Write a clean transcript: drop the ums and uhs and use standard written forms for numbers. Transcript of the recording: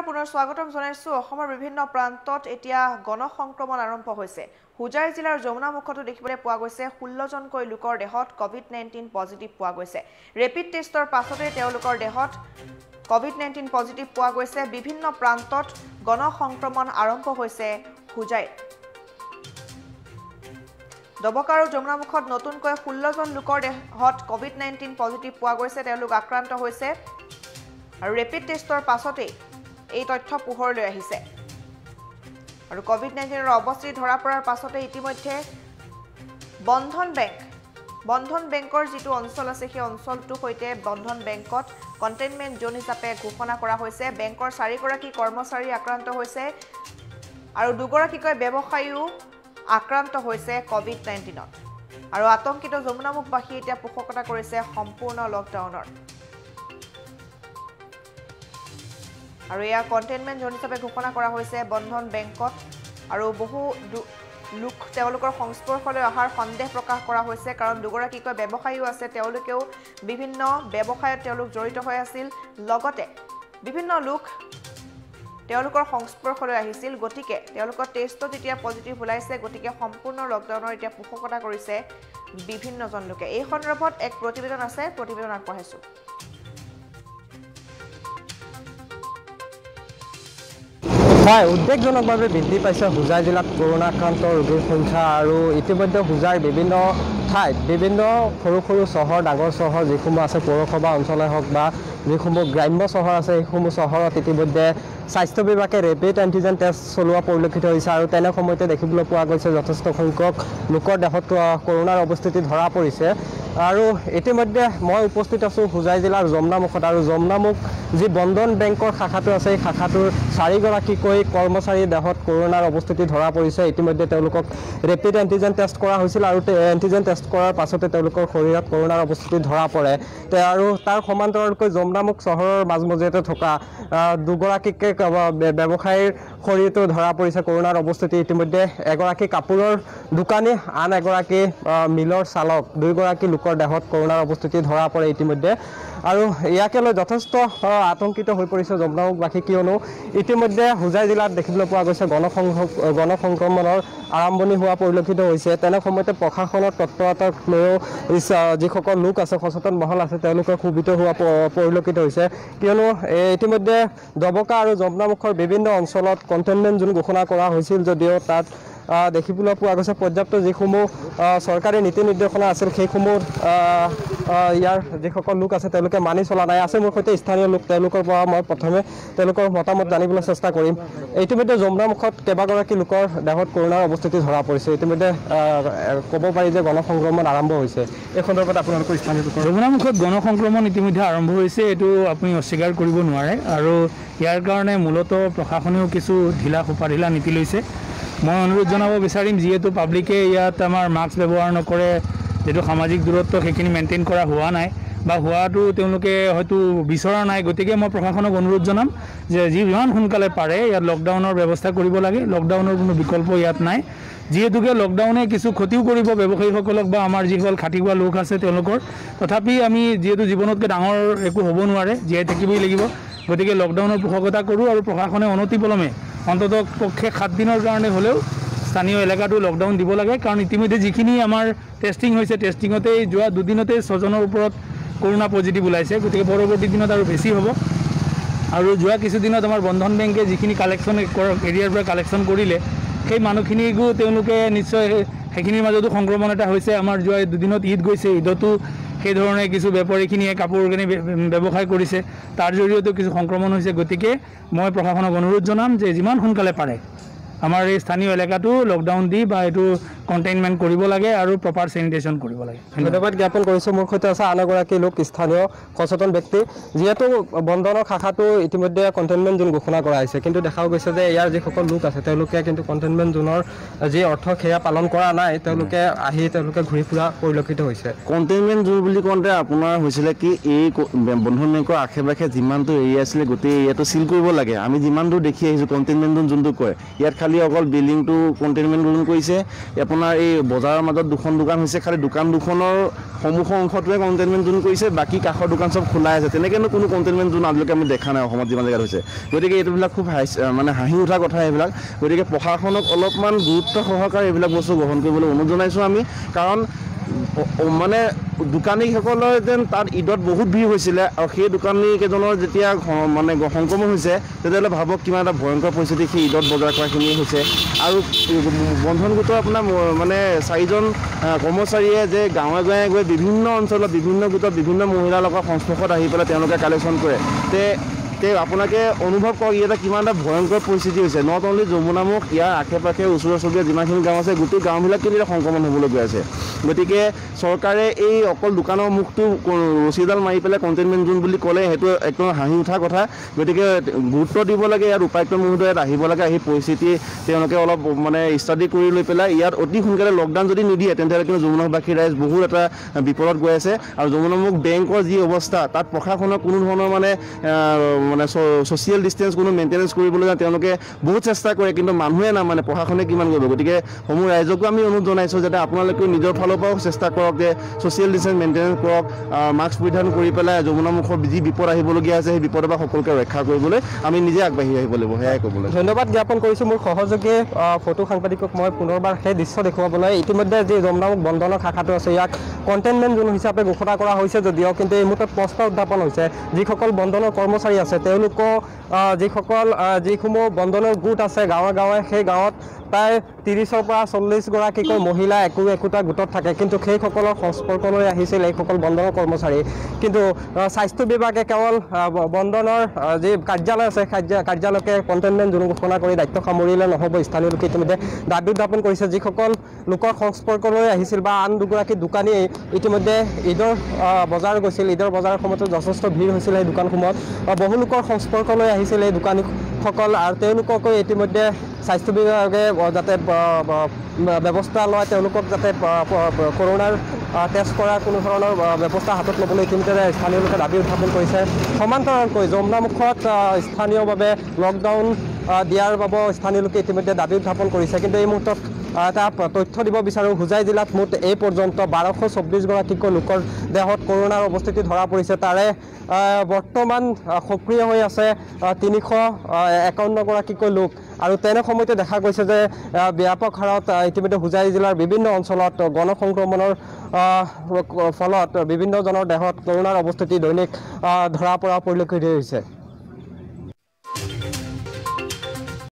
পুনৰ স্বাগতম জনাইছো অসমৰ বিভিন্ন প্ৰান্তত এতিয়া গণসংক্ৰমণ আৰম্ভ হৈছে হুজাই জিলাৰ যমুনামুখতো দেখিবলৈ পোৱা গৈছে 16 জনকৈ লোকৰ দেহত কোভিড-19 পজিটিভ পোৱা গৈছে ৰেপিড টেষ্টৰ পাছতে তেওঁলোকৰ দেহত কোভিড-19 পজিটিভ পোৱা গৈছে বিভিন্ন প্ৰান্তত গণসংক্ৰমণ আৰম্ভ হৈছে হুজাই দবকা আৰু যমুনামুখত নতুনকৈ 16 জন লোকৰ দেহত কোভিড-19 পজিটিভ পোৱা গৈছে তেওঁলোক আক্ৰান্ত হৈছে আৰু ৰেপিড টেষ্টৰ পাছতে এই তথ্য পোহৰলৈ আহিছে আৰু কোভিড-19 অৱস্থিতি ধৰা পৰাৰ পাছতে ইতিমধ্যে বন্ধন বেংকৰ যিটো অঞ্চল আছে সেই অঞ্চলটো হৈতে বন্ধন বেংকত কন্টেইনমেন্ট জোন হিচাপে ঘোষণা কৰা হৈছে বেংকৰ 4 গৰাকী কৰ্মচাৰী আক্ৰান্ত হৈছে আৰু দুগৰাকীকৈ ব্যৱসায়ীও আক্ৰান্ত হৈছে কোভিড-19ত আৰু আতংকিত যমুনামুখবাসী এতিয়া পোষকতা কৰিছে সম্পূৰ্ণ লকডাউনৰ আৰু এয়া কন্টেইনমেন্ট জোন হিচাপে ঘোষণা কৰা হৈছে বন্ধন বেংকত আৰু বহু লোক তেওঁলোকৰ সংস্পৰ্শলৈ অহাৰ সন্দেহ প্ৰকাশ কৰা হৈছে কাৰণ দুগৰাকীকৈ ব্যৱসায়ীও আছে তেওঁলোকেও বিভিন্ন ব্যৱসায়ত তেওঁলোক জড়িত হৈ আছিল লগতে বিভিন্ন লোক তেওঁলোকৰ সংস্পৰ্শলৈ আহিছিল গতিকে তেওঁলোকৰ টেষ্টত এতিয়া পজিটিভ ওলাইছে গতিকে সম্পূৰ্ণ লকডাউনৰ এতিয়া পোষকতা কৰিছে বিভিন্নজন লোকে এই সন্দৰ্ভত এক প্ৰতিবেদন আছে প্ৰতিবেদন আগবঢ়াইছো হয় উদ্বেগজনকভাৱে বৃদ্ধি পাইছে হুজাই জিলাত কৰোনা আক্ৰান্ত ৰোগীৰ সংখ্যা আৰু ইতিমধ্যে হুজাইৰ বিভিন্ন ঠাইত বিভিন্ন সৰু সৰু চহৰ ডাঙৰ চহৰ যিসমূহ আছে পৌৰসভা অঞ্চলে হওক বা যিসমূহ গ্ৰাম্য চহৰ আছে সেইসমূহ চহৰত ইতিমধ্যে স্বাস্থ্য বিভাগে ৰেপিড এন্টিজেন টেষ্ট চলোৱা পৰিলক্ষিত হৈছে আৰু তেনে সময়তে দেখিবলৈ পোৱা গৈছে যথেষ্ট সংখ্যক লোকৰ দেহত কৰোনাৰ অৱস্থিতি ধৰা পৰিছে আৰু ইতিমধ্যে মই উপস্থিত আছো হুজাই জিলাৰ যমুনামুখত আৰু যমুনামুখ যি বন্ধন বেংকৰ শাখাটো আছে এই শাখাটোৰ 4 গৰাকীকৈ কৰ্মচাৰীৰ দেহত কৰোনাৰ অৱস্থিতি ধৰা পৰিছে ইতিমধ্যে তেওঁলোকক ৰেপিড এন্টিজেন টেষ্ট কৰা হৈছিল আৰু এন্টিজেন টেষ্ট কৰাৰ পাছতে তেওঁলোকৰ শৰীৰত কৰোনাৰ অৱস্থিতি ধৰা পৰে আৰু তাৰ সমান্তৰালকৈ যমুনামুখ চহৰৰ মাজমজিয়াতে থকা দুগৰাকীকে ব্যৱসায়ীৰ শৰীৰটো ধৰা পৰিছে কৰোনাৰ অৱস্থিতি ইতিমধ্যে এগৰাকী কাপোৰৰ দোকানী আন এগৰাকী মিলৰ চালক দুইগৰাকী লোকৰ দেহত কৰোনাৰ অৱস্থিতি ধৰা পৰে ইতিমধ্যে আৰু ইয়াকে লৈ যথেষ্ট আতংকিত হৈ পৰিছে যমুনামুখবাসী কিয়নো ইতিমধ্যে হুজাই জিলাত দেখিবলৈ পোৱা গৈছে গণসংক্ৰমণৰ আৰম্ভণি হোৱা পৰিলক্ষিত হৈছে তেনে সময়তে প্ৰশাসনৰ তৎপৰতাক লৈও যিসকল লোক আছে সচেতন মহল আছে তেওঁলোকে ক্ষোভিত হোৱা পৰিলক্ষিত হৈছে কিয়নো ইতিমধ্যে দবকা আৰু যমুনামুখৰ বিভিন্ন অঞ্চলত কন্টেইনমেন্ট জোন ঘোষণা কৰা হৈছিল যদিও তাত দেখিবলৈ পোৱা গৈছে পৰ্যাপ্ত যিসমূহ চৰকাৰী নীতি নিৰ্দেশনা আছিল সেইসমূহ ইয়াৰ যিসকল লোক আছে তেওঁলোকে মানি চলা নাই আছে মোৰ সৈতে স্থানীয় লোক তেওঁলোকৰ পৰা মই প্ৰথমে তেওঁলোকৰ মতামত জানিবলৈ চেষ্টা কৰিম ইতিমধ্যে যমুনামুখত কেইবাগৰাকী লোকৰ দেহত কৰোনাৰ অৱস্থিতি ধৰা পৰিছে ইতিমধ্যে ক'ব পাৰি যে গণসংক্ৰমণ আৰম্ভ হৈছে এই সন্দৰ্ভত আপোনালোকৰ স্থানীয় লোকৰ যমুনামুখত গণসংক্ৰমণ ইতিমধ্যে আৰম্ভ হৈছে এইটো আপুনি অস্বীকাৰ কৰিব নোৱাৰে আৰু ইয়াৰ কাৰণে মূলতঃ প্ৰশাসনেও কিছু ঢিলা নীতি লৈছে মই অনুৰোধ জনাব বিচাৰিম যিহেতু পাব্লিকে ইয়াত আমাৰ মাস্ক ব্যৱহাৰ নকৰে যেটো সামাজিক দূৰত্ব সেইখিনি মেইনটেইন কৰা হোৱা নাই বা হোৱাটো তেওঁলোকে হয়তো বিচৰা নাই গতিকে মই প্ৰশাসনক অনুৰোধ জনাম যে যিমান সোনকালে পাৰে ইয়াত লকডাউনৰ ব্যৱস্থা কৰিব লাগে লকডাউনৰ কোনো বিকল্প ইয়াত নাই যিহেতুকে লকডাউনে কিছু ক্ষতিও কৰিব ব্যৱসায়ীসকলক বা আমাৰ যিসকল খাটি হোৱা লোক আছে তেওঁলোকৰ তথাপি আমি যিহেতু জীৱনতকৈ ডাঙৰ একো হ'ব নোৱাৰে জীয়াই থাকিবই লাগিব গতিকে লকডাউনৰ পোষকতা কৰোঁ আৰু প্ৰশাসনে অনতিপলমে অন্ততঃ পক্ষে 7 দিনৰ কাৰণে হ'লেও স্থানীয় এলেকাটো লকডাউন দিব লাগে কাৰণ ইতিমধ্যে যিখিনি আমাৰ টেষ্টিং হৈছে টেষ্টিঙতেই যোৱা দুদিনতে 6 জনৰ ওপৰত কৰোনা পজিটিভ ওলাইছে গতিকে পৰৱৰ্তী দিনত আৰু বেছি হ'ব আৰু যোৱা কিছুদিনত আমাৰ বন্ধন বেংকে যিখিনি কালেকশ্যন এৰিয়াৰ পৰা কালেকশ্যন কৰিলে সেই মানুহখিনিকো তেওঁলোকে নিশ্চয় সেইখিনিৰ মাজতো সংক্ৰমণ এটা হৈছে আমাৰ যোৱা দুদিনত ঈদ গৈছে ঈদতো সেই ধৰণে কিছু বেপাৰীখিনিয়ে কাপোৰ কিনি ব্যৱসায় কৰিছে তাৰ জৰিয়তে কিছু সংক্ৰমণ হৈছে গতিকে মই প্ৰশাসনক অনুৰোধ জনাম যে যিমান সোনকালে পাৰে আমাৰ এই স্থানীয় এলেকাটো লকডাউন দি বা এইটো কন্টেইনমেন্ট কৰিব লাগে আৰু প্ৰপাৰ স্যানিটেশন কৰিব লাগে ধন্যবাদ জ্ঞাপন কৰিছো মোৰ সৈতে আছে আন এগৰাকী লোক স্থানীয় সচেতন ব্যক্তি যিহেতু বন্ধনৰ শাখাটো ইতিমধ্যে কন্টেইনমেন্ট জোন ঘোষণা কৰা হৈছে কিন্তু দেখাও গৈছে যে ইয়াৰ যিসকল লোক আছে তেওঁলোকে কিন্তু কন্টেইনমেন্ট জোনৰ যি অৰ্থ সেয়া পালন কৰা নাই তেওঁলোকে ঘূৰি ফুৰা পৰিলক্ষিত হৈছে কন্টেইনমেন্ট জোন বুলি কওঁতে আপোনাৰ হৈছিলে কি এই বন্ধন বেংকৰ আশে-পাশে যিমানটো এৰিয়া আছিল গোটেই এৰিয়াটো সিল কৰিব লাগে আমি যিমান দূৰ দেখি আহিছো কন্টেইনমেন্ট জোন যোনটো কয় ইয়াত খালি খালি অকল বিল্ডিংটো কণ্টেইনমেণ্ট জোন কৰিছে আপোনাৰ এই বজাৰৰ মাজত দুখন দোকান হৈছে খালি দোকান দুখনৰ সন্মুখৰ অংশটোৱে কণ্টেইনমেণ্ট জোন কৰিছে বাকী কাষৰ দোকান চব খোলাই আছে তেনেকৈনো কোনো কণ্টেইনমেণ্ট জোন আজিলৈকে আমি দেখা নাই অসমত যিমান জেগাত হৈছে গতিকে এইটোবিলাক খুব মানে হাঁহি উঠা কথা এইবিলাক গতিকে প্ৰশাসনক অলপমান গুৰুত্ব সহকাৰে এইবিলাক বস্তু গ্ৰহণ কৰিবলৈ অনুৰোধ জনাইছোঁ আমি কাৰণ মানে দোকানীসকলৰ যেন তাত ঈদত বহুত ভিৰ হৈছিলে আৰু সেই দোকানীকেইজনৰ যেতিয়া মানে সংক্ৰমণ হৈছে তেতিয়াহ'লে ভাবক কিমান এটা ভয়ংকৰ পৰিস্থিতি সেই ঈদত বজাৰ কৰাখিনি হৈছে আৰু বন্ধন গোটৰ আপোনাৰ মানে 4জন কৰ্মচাৰীয়ে যে গাঁৱে গাঁৱে গৈ বিভিন্ন অঞ্চলত বিভিন্ন গোটৰ বিভিন্ন মহিলাৰ লগত সংস্পৰ্শত আহি পেলাই তেওঁলোকে কালেকশ্যন কৰে আপোনালোকে অনুভৱ কৰক ইয়াতে কিমান এটা ভয়ংকৰ পৰিস্থিতি হৈছে নট অনলি যমুনামুখ ইয়াৰ আশে পাশে ওচৰ চুবুৰীয়া যিমানখিনি গাঁও আছে গোটেই গাঁওবিলাক কিন্তু এতিয়া সংক্ৰমণ হ'বলৈ গৈ আছে গতিকে চৰকাৰে এই অকল দোকানৰ মুখটো ৰছীডাল মাৰি পেলাই কণ্টেইনমেণ্ট জোন বুলি ক'লে সেইটো একদম হাঁহি উঠা কথা গতিকে গুৰুত্ব দিব লাগে ইয়াত উপায়ুক্ত মহোদয় ইয়াত আহিব লাগে আহি পৰিস্থিতি তেওঁলোকে অলপ মানে ষ্টাডি কৰি লৈ পেলাই ইয়াত অতি সোনকালে লকডাউন যদি নিদিয়ে তেন্তে কিন্তু যমুনামুখবাসী ৰাইজ বহুত এটা বিপদত গৈ আছে আৰু যমুনামুখ বেংকৰ যি অৱস্থা তাত প্ৰশাসনৰ কোনো ধৰণৰ মানে ছ'চিয়েল ডিষ্টেঞ্চ কোনো মেইনটেনেঞ্চ কৰিবলৈ তেওঁলোকে বহুত চেষ্টা কৰে কিন্তু মানুহে নামানে প্ৰশাসনে কিমান কৰিব গতিকে সমূহ ৰাইজকো আমি অনুৰোধ জনাইছোঁ যাতে আপোনালোকেও নিজৰ ফালৰ পৰাও চেষ্টা কৰক যে ছ'চিয়েল ডিষ্টেঞ্চ মেইনটেনেঞ্চ কৰক মাস্ক পৰিধান কৰি পেলাই যমুনামুখৰ যি বিপদ আহিবলগীয়া আছে সেই বিপদৰ পৰা সকলোকে ৰক্ষা কৰিবলৈ আমি নিজে আগবাঢ়ি আহিব লাগিব সেয়াই ক'বলৈ ধন্যবাদ জ্ঞাপন কৰিছোঁ মোৰ সহযোগী ফটো সাংবাদিকক মই পুনৰবাৰ সেই দৃশ্য দেখুৱাবলৈ ইতিমধ্যে যি যমুনামুখ বন্ধনৰ শাখাটো আছে ইয়াক কণ্টেইনমেণ্ট জোন হিচাপে ঘোষণা কৰা হৈছে যদিও কিন্তু এই মুহূৰ্তত প্ৰশ্ন উত্থাপন হৈছে যিসকল বন্ধনৰ কৰ্মচাৰী আছে তেওঁলোকক যিসমূহ বন্ধনৰ গোট আছে গাঁৱে গাঁৱে সেই গাঁৱত প্ৰায় 30ৰ পৰা 40 গৰাকীকৈ মহিলা একোটা গোটত থাকে কিন্তু সেইসকলৰ সংস্পৰ্শলৈ আহিছিল এইসকল বন্ধনৰ কৰ্মচাৰী কিন্তু স্বাস্থ্য বিভাগে কেৱল বন্ধনৰ যি কাৰ্যালয় আছে কাৰ্যালয়কে কণ্টেইনমেণ্ট জোন ঘোষণা কৰি দায়িত্ব সামৰিলে নহ'ব স্থানীয় লোকে ইতিমধ্যে দাবী উত্থাপন কৰিছে যিসকল লোকৰ সংস্পৰ্শলৈ আহিছিল বা আন দুগৰাকী দোকানী ইতিমধ্যে ঈদৰ বজাৰ গৈছিল ঈদৰ বজাৰৰ সময়তো যথেষ্ট ভিৰ হৈছিল এই দোকানসমূহত বহু লোকৰ সংস্পৰ্শলৈ আহিছিল এই দোকানীসকল আৰু তেওঁলোককো ইতিমধ্যে স্বাস্থ্য বিভাগে যাতে ব্যৱস্থা লয় তেওঁলোকক যাতে কৰোনাৰ টেষ্ট কৰাৰ কোনো ধৰণৰ ব্যৱস্থা হাতত ল'বলৈ ইতিমধ্যে স্থানীয় লোকে দাবী উত্থাপন কৰিছে সমান্তৰালকৈ যমুনামুখত স্থানীয়ভাৱে লকডাউন দিয়াৰ বাবে স্থানীয় লোকে ইতিমধ্যে দাবী উত্থাপন কৰিছে কিন্তু এই মুহূৰ্তত এটা তথ্য দিব বিচাৰোঁ হোজাই জিলাত মুঠ এই পৰ্যন্ত 1224 গৰাকীকৈ লোকৰ দেহত কৰোনাৰ অৱস্থিতি ধৰা পৰিছে তাৰে বৰ্তমান সক্ৰিয় হৈ আছে 351 গৰাকীকৈ লোক আৰু তেনে সময়তে দেখা গৈছে যে ব্যাপক হাৰত ইতিমধ্যে হোজাই জিলাৰ বিভিন্ন অঞ্চলত গণসংক্ৰমণৰ ফলত বিভিন্নজনৰ দেহত কৰোনাৰ অৱস্থিতি দৈনিক ধৰা পৰা পৰিলক্ষিত হৈছে